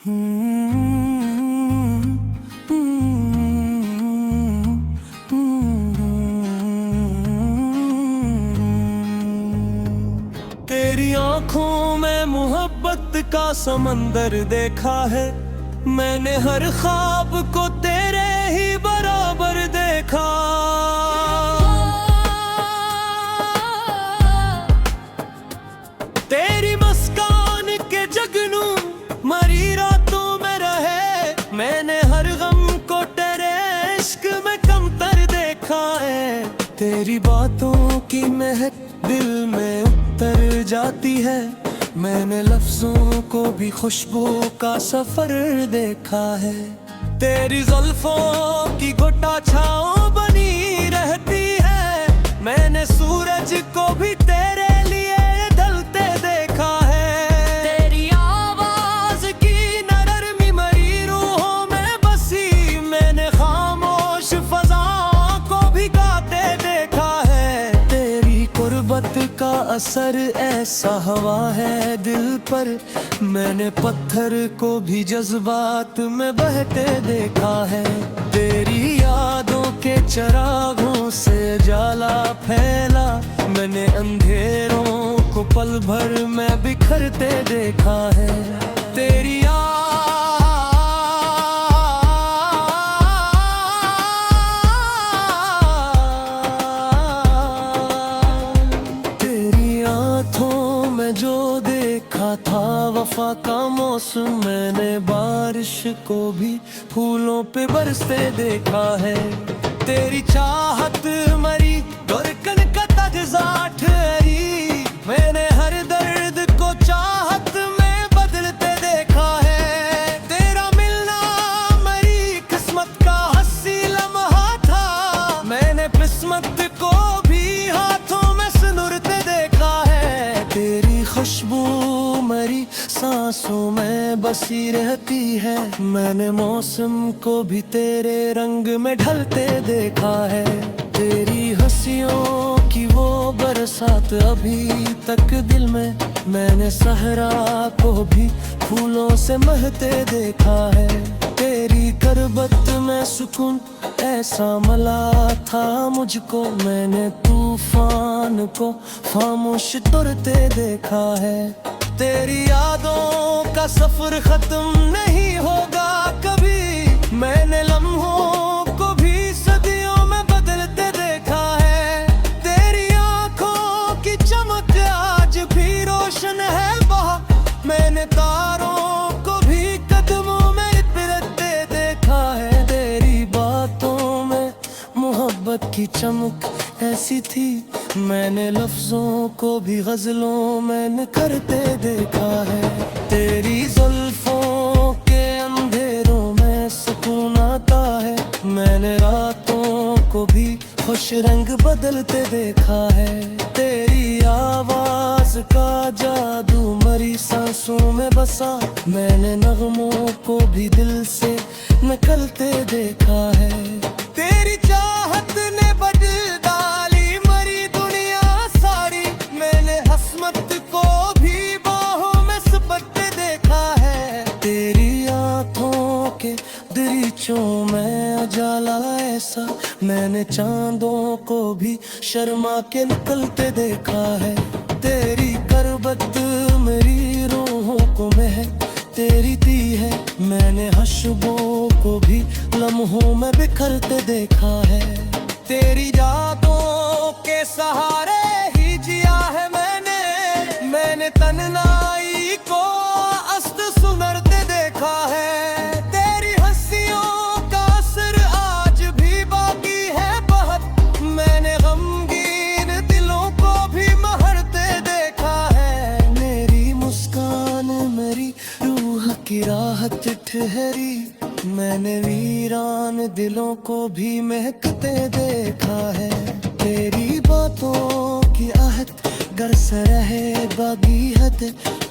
तेरी आंखों में मोहब्बत का समंदर देखा है मैंने, हर ख्वाब को तेरे ही बराबर देखा। तेरी मुस्कान के जगनू मरी रातों में रहे, मैंने हर गम को तेरे इश्क में कमतर देखा है। तेरी बातों की महक दिल में उतर जाती है, मैंने लफ्जों को भी खुशबू का सफर देखा है। तेरी जुल्फों की घुटा छाँव बनी रहती है, मैंने सूरज को भी तेरे लिए ढलते देखा है। तेरी आवाज की नरमी मरी रूहों में बसी, मैंने खामोश फज़ाओं को भी गाते देखा है। तेरी कुर्बत का असर ऐसा हवा है दिल पर, मैंने पत्थर को भी जज्बात में बहते देखा है। तेरी यादों के चिरागों से जाला फैला, मैंने अंधेरों को पल भर में बिखरते देखा है। तेरी जो देखा था वफा का मौसम, मैंने बारिश को भी फूलों पे बरसते देखा है। तेरी चाहत मरी धड़कन का तगजा ठहरी, मैंने हर दर्द को चाहत में बदलते देखा है। तेरा मिलना मरी किस्मत का हंसी लम्हा था, मैंने किस्मत को भी हाथों में सिनुरते देखा है। तेरी खुशबू मरी सांसों में बसी रहती है, मैंने मौसम को भी तेरे रंग में ढलते देखा है। तेरी हंसियों की वो बरसात अभी तक दिल में, मैंने सहरा को भी फूलों से महते देखा है। तेरी करबत में सुकून ऐसा मला था मुझको, मैंने तूफान को खामोश तुरते देखा है। तेरी यादों का सफर खत्म नहीं होगा कभी, मैंने लम्हों को भी सदियों में बदलते देखा है। तेरी आंखों की चमक आज भी रोशन है बहुत, मैंने तारों को भी कदमों में इतरते देखा है। तेरी बातों में मोहब्बत की चमक ऐसी थी, मैंने लफ्जों को भी गजलों में निखरते देखा है। तेरी जुल्फों के अंधेरों में सुकून आता है, मैंने रातों को भी खुश रंग बदलते देखा है। तेरी आवाज का जादू मरी सांसों में बसा, मैंने नगमों को भी दिल से निकलते देखा है। तेरी चाहत ने बदल डाली मरी दुनिया सारी, मैंने हसमत को भी बाहों में सुपरते देखा है। तेरी आंखों के दरीचों में उजाला ऐसा, मैंने चांदों को भी शर्मा के निकलते देखा है। तेरी करबत मेरी रूहों को महक तेरी दी है, मैंने हशबों को भी लम्हों में बिखरते देखा है। तेरी यादों के सहारे ही जिया है मैंने तन्हाई को अस्त सुनरते देखा है। तेरी हंसियों का असर आज भी बाकी है बहुत, मैंने गमगीन दिलों को भी महरते देखा है। मेरी मुस्कान मेरी रूह की राहत ठहरी, मैंने वीरान दिलों को भी महकते देखा है। तेरी बातों की आहट गर से रहे बागीहत,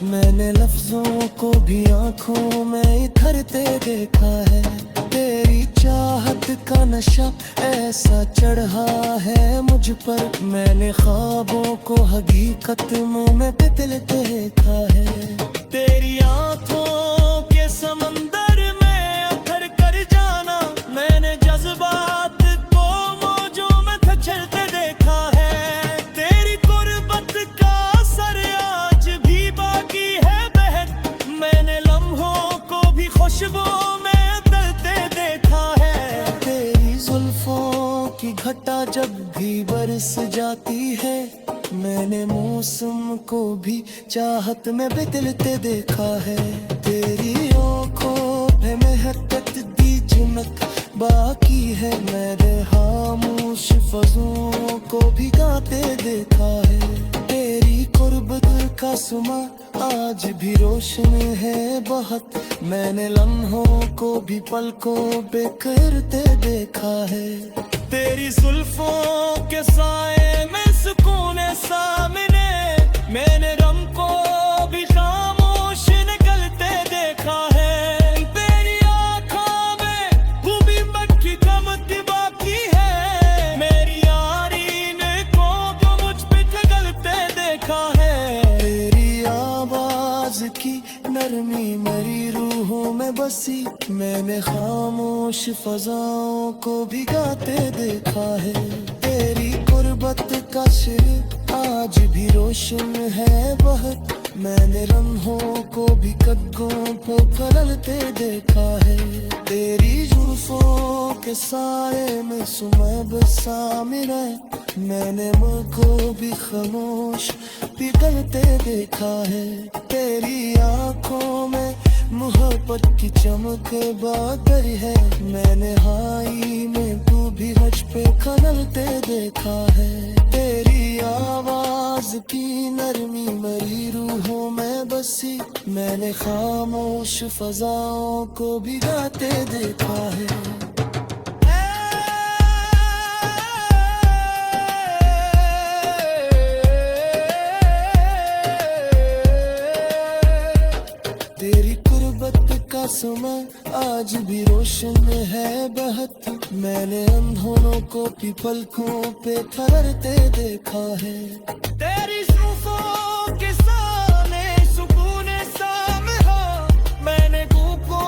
मैंने लफ्जों को भी आंखों में इखरते देखा है। तेरी चाहत का नशा ऐसा चढ़ा है मुझ पर, मैंने ख्वाबों को हकीकत में बदलते देखा है। तेरी आंखों के समझ खुशबू में उतरते देखा है। तेरी जुल्फों की घटा जब भी बरस जाती है, मैंने मौसम को भी चाहत में बदलते देखा है। तेरी आँखों पे महकत दी झुनक बाकी है, मेरे खामोश फज़ों को भी गाते देखा है। तेरी कुर्बत का सुमा आज भी रोशन है बहुत, मैंने लम्हों को भी पलकों पे करते देखा है। तेरी जुल्फों के साए में सुकून सामने, मैंने गम को भी खामोश निकलते देखा है। तेरी आँखों में खूबी मक्खी चमकती बाकी है, मेरी यारी ने को मुझ पे गलते देखा है। तेरी आवाज की नरमी मेरी रूहों में बसी, मैंने खामोश फजाओं को भी गाते देखा है। तेरी कुर्बत का शेर आज भी रोशन है बहुत, मैंने लम्हों को भी कदमों पे फैलते देखा है। तेरी जुल्फों के साए में सुबह बसा मेरा, मैंने मुझ को भी खामोश पिघलते देखा है। तेरी आँखों में मोहब्बत की चमक बादर है, मैंने हाई में तू भी हज पे खनलते देखा है। तेरी आवाज की नरमी मेरी रूहों में बसी, मैंने खामोश फजाओं को भी गाते देखा है। तेरी कुर्बत का समय आज भी रोशन है बहुत, मैंने अंधों को भी पलकों पे ठहरते देखा है। तेरी जुल्फों के सामने सुकून सामे हो, मैंने को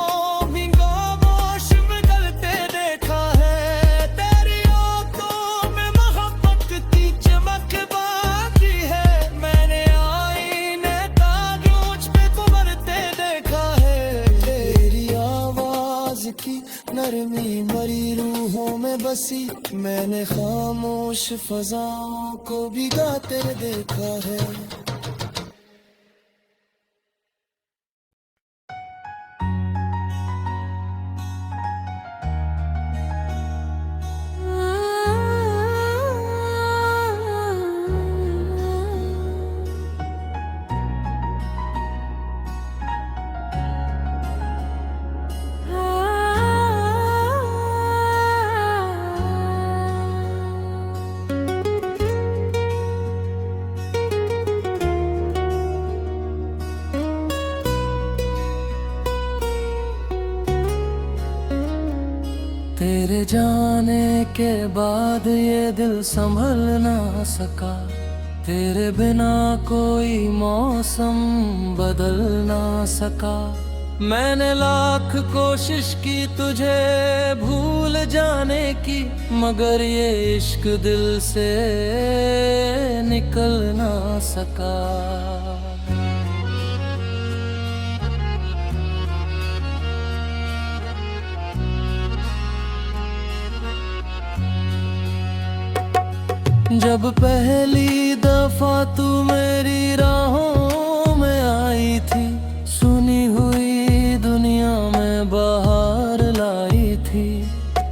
भी खामोश निकलते देखा है। तेरी आँखों में मोहब्बत की चमक बाकी है, मैंने आईने ताज पे उभरते देखा है। तेरी आवाज की नरमी मरी रूहों में बसी, मैंने खामोश फजाओं को भी गाते देखा है। तेरे जाने के बाद ये दिल संभल ना सका, तेरे बिना कोई मौसम बदल ना सका। मैंने लाख कोशिश की तुझे भूल जाने की, मगर ये इश्क दिल से निकल ना सका। जब पहली दफा तू मेरी राहों में आई थी, सुनी हुई दुनिया में बाहर लाई थी।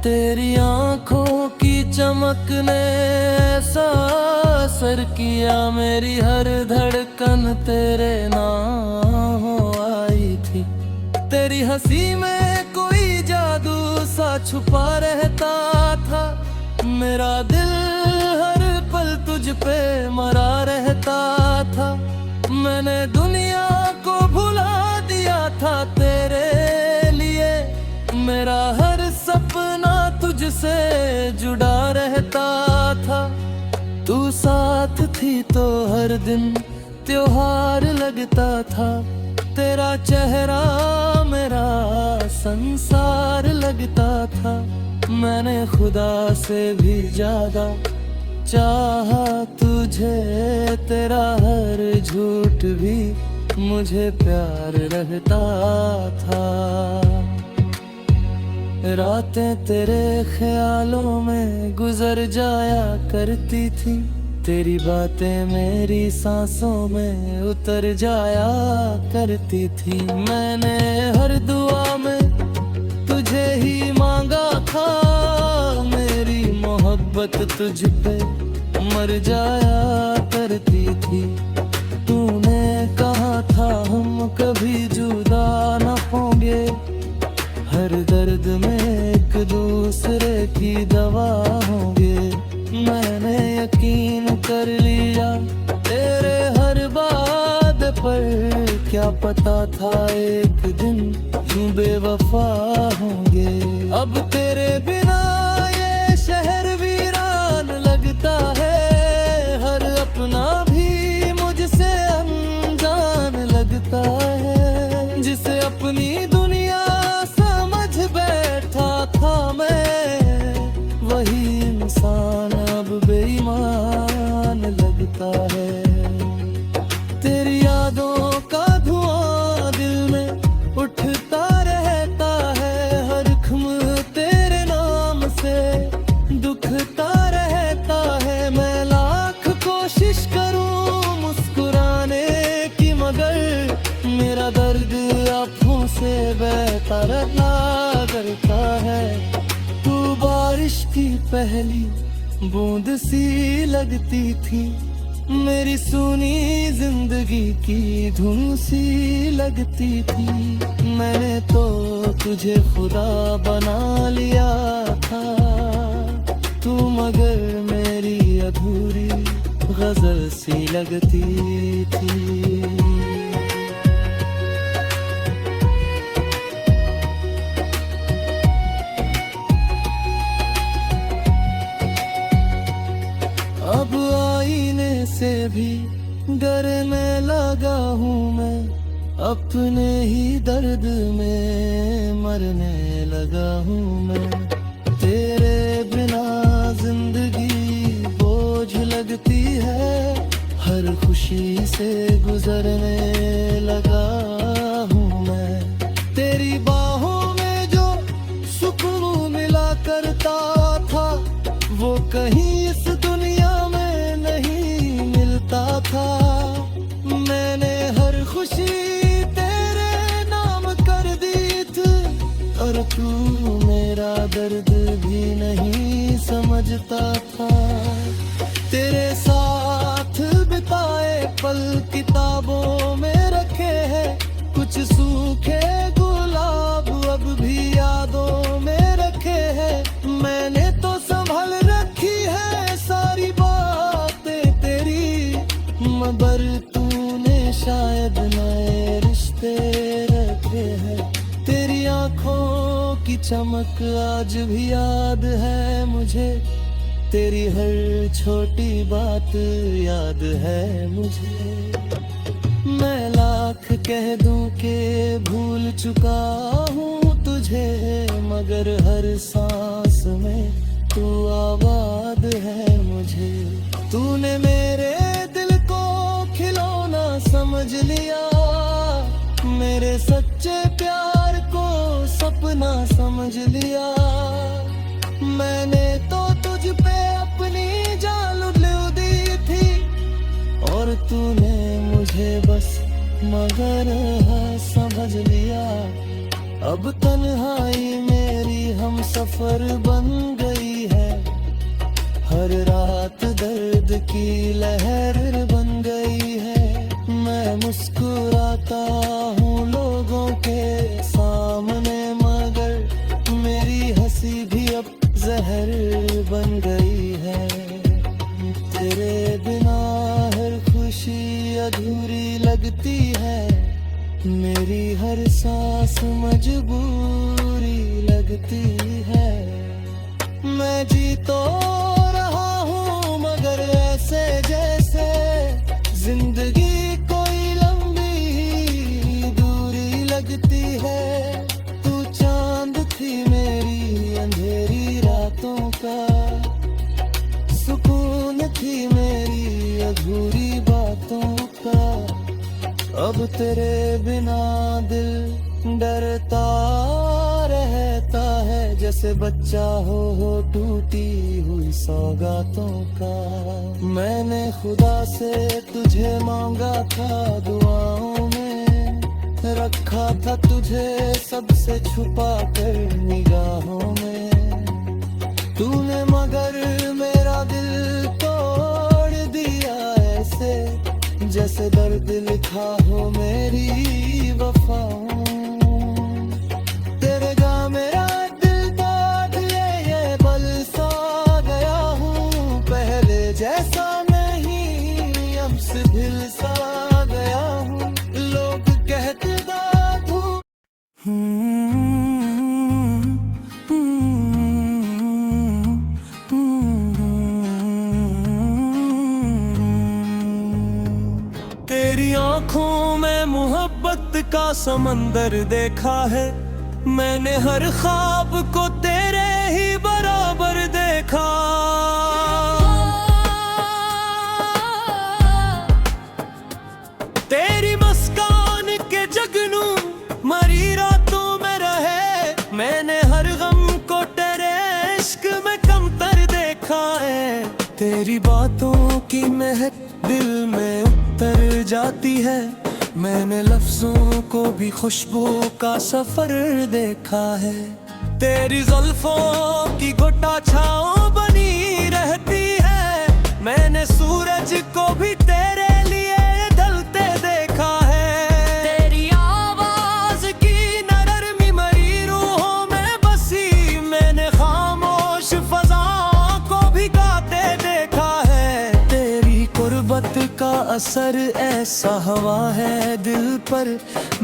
तेरी आँखों की चमक ने ऐसा असर किया, मेरी हर धड़कन तेरे नाम हो आई थी। तेरी हंसी में कोई जादू सा छुपा रहता था, मेरा दिल हर पल तुझ पे मरा रहता था। मैंने दुनिया को भुला दिया था तेरे लिए, मेरा हर सपना तुझसे जुड़ा रहता था। तू साथ थी तो हर दिन त्योहार लगता था, तेरा चेहरा मेरा संसार लगता था। मैंने खुदा से भी ज्यादा चाहा तुझे, तेरा हर झूठ भी मुझे प्यार रहता था। रातें तेरे ख्यालों में गुजर जाया करती थी, तेरी बातें मेरी सांसों में उतर जाया करती थी। मैंने हर दुआ में तुझे ही मांगा था, मेरी मोहब्बत तुझ पे मर जाया करती थी। तूने कहा था हम कभी जुदा न होंगे, हर दर्द में एक दूसरे की दवा होंगे। मैंने यकीन कर लिया तेरे हर बात पर, क्या पता था एक दिन यूं बेवफा होंगे। अब तेरे बिना ये शहर वीरान लगता है, हर अपना भी मुझसे अनजान लगता है। जिसे अपनी दुनिया समझ बैठा था मैं, वही इंसान अब बेईमान लगता है। तेरी यादों का धुआं दिल में उठता रहता है, हर खम तेरे नाम से दुखता रहता है। मैं लाख कोशिश करूं मुस्कुराने की, मगर मेरा दर्द आँखों से बहता रहता करता है। तू बारिश की पहली बूंद सी लगती थी, मेरी सुनी जिंदगी की धुन सी लगती थी। मैंने तो तुझे खुदा बना लिया था, तू मगर मेरी अधूरी गजल सी लगती थी। अब आईने से भी डरने लगा हूँ मैं, अपने ही दर्द में मरने लगा हूँ मैं। तेरे बिना जिंदगी बोझ लगती है, हर खुशी से गुजरने लगा हूँ मैं। तेरी बाहों में जो सुकून मिला करता था, वो कहीं इस दुनिया में नहीं मिलता था। मैंने हर खुशी तेरे नाम कर दी थी, और तू मेरा दर्द भी नहीं समझता था। तेरे साथ बिताए पल किताबों में रखे हैं, कुछ सूखे गुलाब अब भी यादों में रखे हैं। मैंने तो संभल रखी है सारी बातें तेरी, मगर तूने शायद नए रिश्ते रखे हैं। तेरी आंखों की चमक आज भी याद है मुझे, तेरी हर छोटी बात याद है मुझे। मैं लाख कह दूं कि भूल चुका हूँ तुझे, मगर हर सांस में तू आबाद है मुझे। तूने मेरे दिल को खिलौना समझ लिया, मेरे सच्चे प्यार को सपना समझ लिया। मैंने तो तुझ पे अपनी जान लुट दी थी, और तूने मुझे बस मगर समझ लिया। अब तन्हाई मेरी हम सफर बन गई है, हर रात दर्द की लहर बन गई है। मैं मुस्कुराता हूँ लोगों के सामने, मगर मेरी हंसी भी अब जहर बन गई है। तेरे बिना हर खुशी अधूरी लगती है, मेरी हर सांस मजबूरी लगती है। मैं जी तो रहा हूँ मगर ऐसे जैसे जिंदगी कोई लंबी दूरी लगती है। तू चांद थी मेरी अंधेरी रातों का, सुकून थी मेरी अधूरी बातों का। अब तेरे बिना दिल डरता रहता है, जैसे बच्चा हो टूटी हुई सौगातों का। मैंने खुदा से तुझे मांगा था दुआओं में, रखा था तुझे सबसे छुपा कर निगाहों में। तूने मगर मेरा दिल तोड़ दिया ऐसे, जैसे दर्द लिखा हो मेरी वफाओं। तेरे गा मेरा दिल तोड़ ये पल सा गया हूँ, पहले जैसा नहीं अब से दिल सा गया हूँ। लोग कहते दादू तेरी आँखों में मोहब्बत का समंदर देखा है मैंने, हर ख्वाब को तेरे ही बराबर देखा। तेरी मुस्कान के जगनू मरी रातों में रहे, मैंने हर गम को तेरे इश्क में कमतर देखा है। तेरी बातों की महक दिल में उतर जाती है, मैंने लफ्जों को भी खुशबू का सफर देखा है। तेरी जुल्फों की घुटा छाँव बनी रहती है, मैंने सूरज को भी तेरे लिए ढलते देखा है। तेरी आवाज की नरमी मरी रूहों में बसी, मैंने खामोश फज़ाओं को भी गाते देखा है। तेरी कुर्बत का असर ऐसा हवा है दिल पर,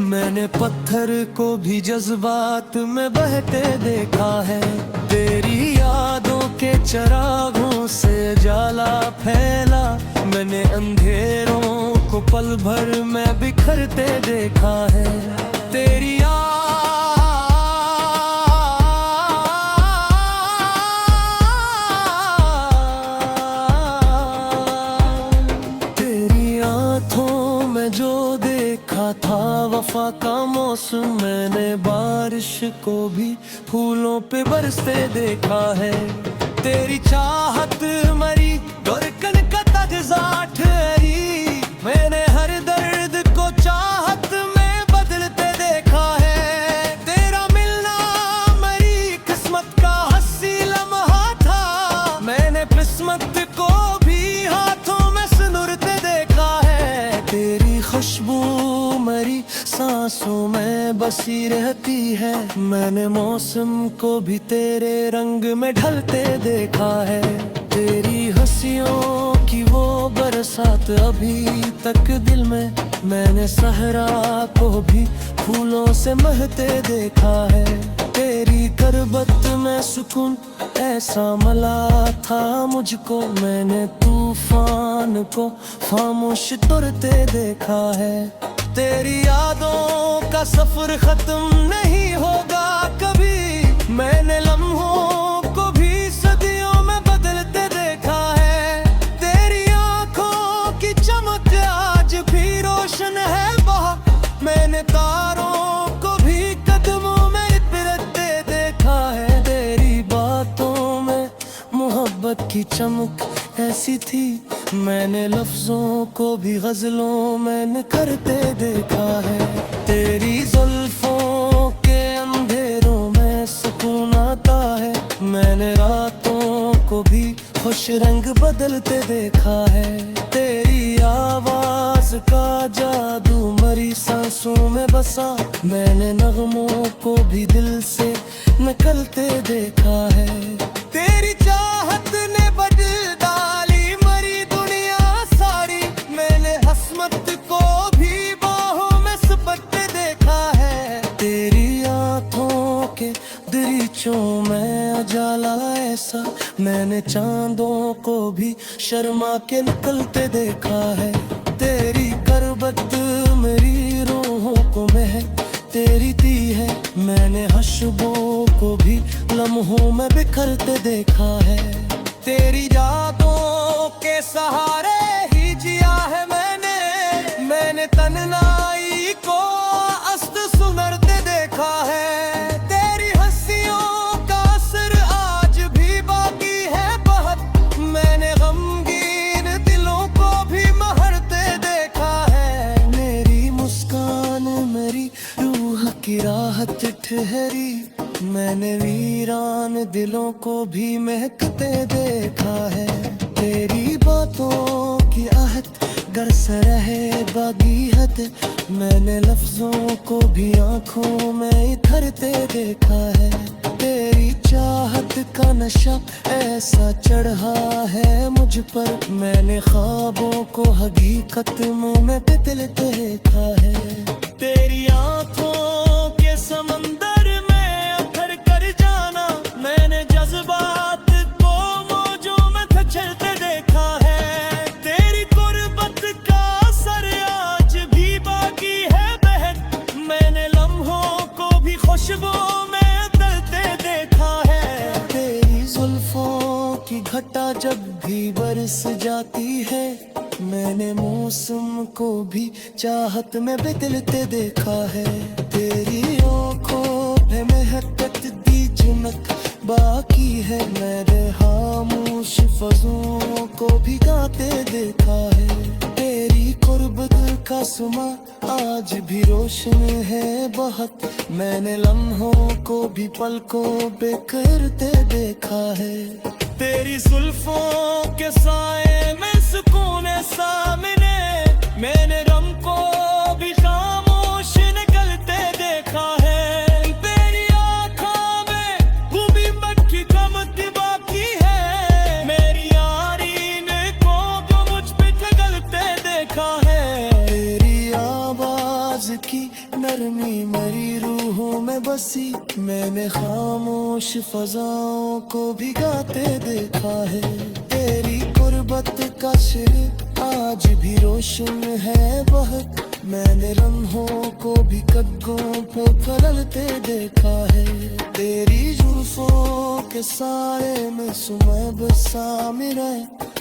मैंने पत्थर को भी जज्बात में बहते देखा है। तेरी यादों के चरागों से जाला फैला, मैंने अंधेरों को पल भर में बिखरते देखा है। तेरी जो देखा था वफा का मौसम, मैंने बारिश को भी फूलों पे बरसते देखा है। तेरी चाहत मरी गुरकन का तगजा ठहरी, मैंने हर दर्द को चाहत में बदलते देखा है। तेरा मिलना मरी किस्मत का हंसी लम्हा था, मैंने किस्मत को भी हाथों में सिनुरते देखा है। तेरी खुशबू मरी सांसों में बसी रहती है, मैंने मौसम को भी तेरे रंग में ढलते देखा है। तेरी हंसियों की वो बरसात अभी तक दिल में, मैंने सहरा को भी फूलों से महते देखा है। तेरी करबत में सुकून ऐसा मला था मुझको, मैंने तूफान को खामोश तुरते देखा है। तेरी यादों का सफर खत्म नहीं होगा कभी, मैंने लम्हों को भी सदियों में बदलते देखा है। तेरी आंखों की चमक आज भी रोशन है बहुत, मैंने तारों को भी कदमों में इतरते देखा है। तेरी बातों में मोहब्बत की चमक ऐसी थी, मैंने लफ्जों को भी गजलों में करते देखा है। तेरी जुल्फों के अंधेरों में सुकून आता है, मैंने रातों को भी खुश रंग बदलते देखा है। तेरी आवाज का जादू मरी सांसों में बसा, मैंने नगमों को भी दिल से निकलते देखा है। तेरी चाहत ने बदल डाली मरी दुनिया सारी, मैंने हसमत को भी बाहों में सुपरते देखा है। तेरी आंखों के दरीचों में उजाला ऐसा, मैंने चांदों को भी शर्मा के निकलते देखा है। तेरी करबत मेरी रूहों को महक तेरी दी है, मैंने हशबों को भी लम्हों में बिखरते देखा है। तेरी यादों के सहारे ही जिया है मैंने तन्हाई को अस्त सुनरते देखा है। तेरी हंसियों का ठहरी, मैंने वीरान दिलों को भी महकते देखा है। तेरी बातों की आहट गर से रहे बागी हद, मैंने लफ्जों को भी आंखों में इतरते देखा है। तेरी चाहत का नशा ऐसा चढ़ा है मुझ पर, मैंने ख्वाबों को हकीकत मुंह में पिघलते देखा है। तेरी आंखों के समंदर में अथर कर जाना, मैंने जज्बात को मौजों में खचलते देखा है। तेरी गुर्बत का असर आज भी बाकी है बहन, मैंने लम्हों को भी खुशबू में बदलते देखा है। तेरी जुल्फों की घटा जब भी बरस जाती है, मैंने मौसम को भी चाहत में बदलते देखा है। तेरी आँखों पे महकत दी झुनक बाकी है, मेरे खामोश फज़ों को भी गाते देखा है। तेरी कुर्बत का सुमा आज भी रोशन है बहुत, मैंने लम्हों को भी पलकों पे करते देखा है। तेरी जुल्फों के साए में सुकून सामने, मैंने गम को भी खामोश निकलते देखा है। तेरी आँखों में खूबी मक्खी चमकती बाकी है, मेरी यारी ने को मुझ पे पिघलते देखा है। तेरी आवाज की नरमी मरी रूहों में बसी, मैंने खामोश फजाओं को भी गाते देखा है। तेरी गुर्बत का शिर आज भी रोशन है बहुत, मैंने लम्हों को भी कदमों पे फैलते देखा है। तेरी जुल्फों के साए में सुबह बसा मेरा,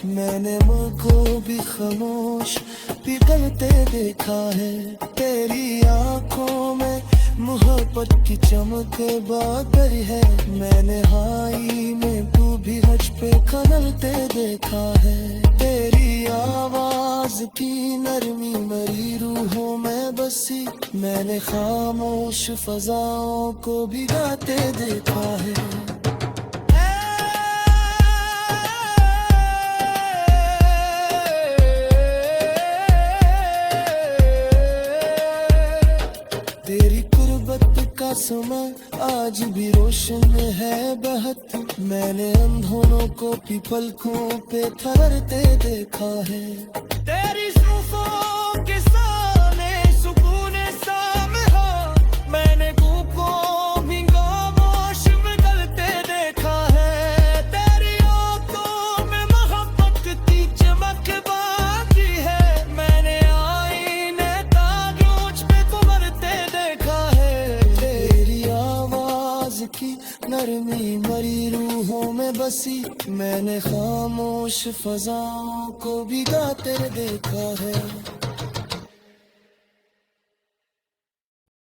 मैंने मुझ को भी खामोश पिघलते देखा है। तेरी आंखों में मोहब्बत की चमक बादल है, मैंने हाई में तू भी हज पे खनलते देखा है। तेरी आवाज की नरमी मरी रूहों में बसी, मैंने खामोश फजाओं को भी गाते देखा है। तेरी कुर्बत का समय आज भी रोशन है बहुत, मैंने अंधों को भी पलकों पे ठहरते देखा है। तेरी जुल्फों के सामने सुकून सामे हो, मैंने को भी खामोश पिघलते देखा है। तेरी आंखों में मोहब्बत की चमक बाकी है, मैंने आईने ताज पे उभरते देखा है। तेरी आवाज की नरमी मरी रूहों में बसी, मैंने खामोश फजाओं को भी गाते देखा है।